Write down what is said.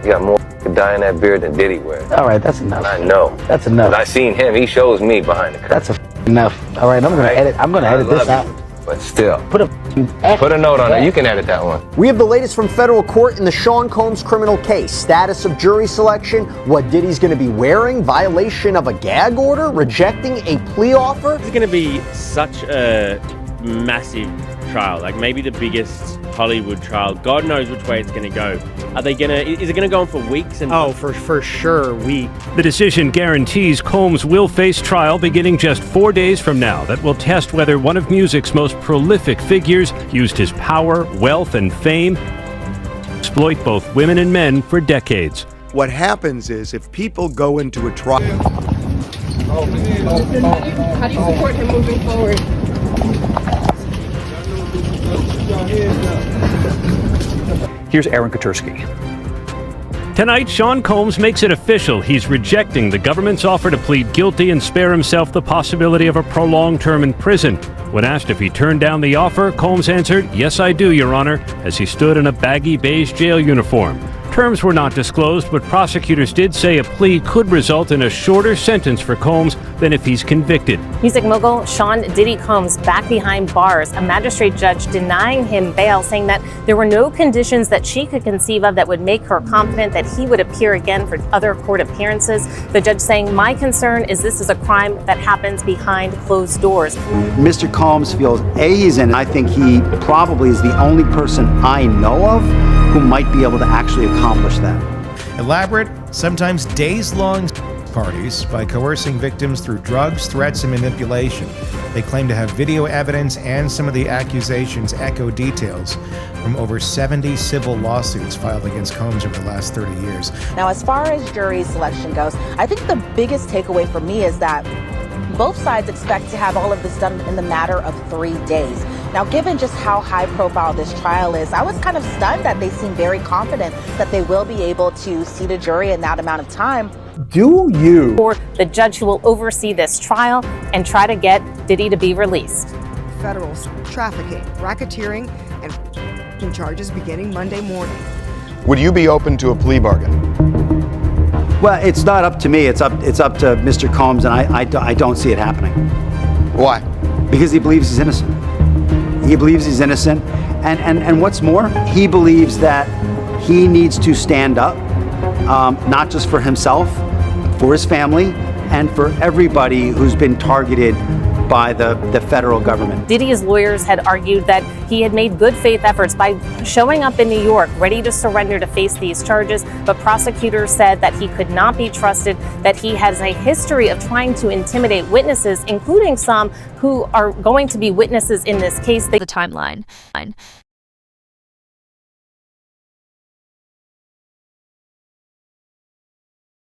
You got more dye in that beard than Diddy wears. All right, that's enough. I know. That's enough. I seen him. He shows me behind the curtain. That's enough. All right, I'm gonna edit. I'm gonna edit this out. But still, Put a note on it. You can edit that one. We have the latest from federal court in the Sean Combs criminal case. Status of jury selection, what Diddy's going to be wearing, violation of a gag order, rejecting a plea offer. It's going to be such a massive trial, like maybe the biggest Hollywood trial. God knows which way it's going to go. Is it going to go on for weeks? For sure, weeks. The decision guarantees Combs will face trial beginning just 4 days from now that will test whether one of music's most prolific figures used his power, wealth, and fame to exploit both women and men for decades. What happens is if people go into a trial... How do you support him moving forward? Here's Aaron Katursky. Tonight, Sean Combs makes it official. He's rejecting the government's offer to plead guilty and spare himself the possibility of a prolonged term in prison. When asked if he turned down the offer, Combs answered, "Yes, I do, Your Honor," as he stood in a baggy beige jail uniform. Terms were not disclosed, but prosecutors did say a plea could result in a shorter sentence for Combs than if he's convicted. Music mogul Sean Diddy Combs back behind bars, a magistrate judge denying him bail, saying that there were no conditions that she could conceive of that would make her confident that he would appear again for other court appearances. The judge saying, "My concern is this is a crime that happens behind closed doors." Mr. Combs feels he's in. I think he probably is the only person I know of who might be able to actually accomplish that. Elaborate, sometimes days-long parties by coercing victims through drugs, threats, and manipulation. They claim to have video evidence, and some of the accusations echo details from over 70 civil lawsuits filed against Combs over the last 30 years. Now, as far as jury selection goes, I think the biggest takeaway for me is that both sides expect to have all of this done in the matter of 3 days. Now, given just how high profile this trial is, I was kind of stunned that they seem very confident that they will be able to seat a jury in that amount of time. Do you? For the judge who will oversee this trial and try to get Diddy to be released. Federal trafficking, racketeering, and charges beginning Monday morning. Would you be open to a plea bargain? Well, it's not up to me. It's up to Mr. Combs, and I don't see it happening. Why? Because he believes he's innocent. He believes he's innocent, and what's more, he believes that he needs to stand up, not just for himself, for his family, and for everybody who's been targeted by the federal government. Diddy's lawyers had argued that he had made good faith efforts by showing up in New York ready to surrender to face these charges, but prosecutors said that he could not be trusted, that he has a history of trying to intimidate witnesses, including some who are going to be witnesses in this case. The timeline.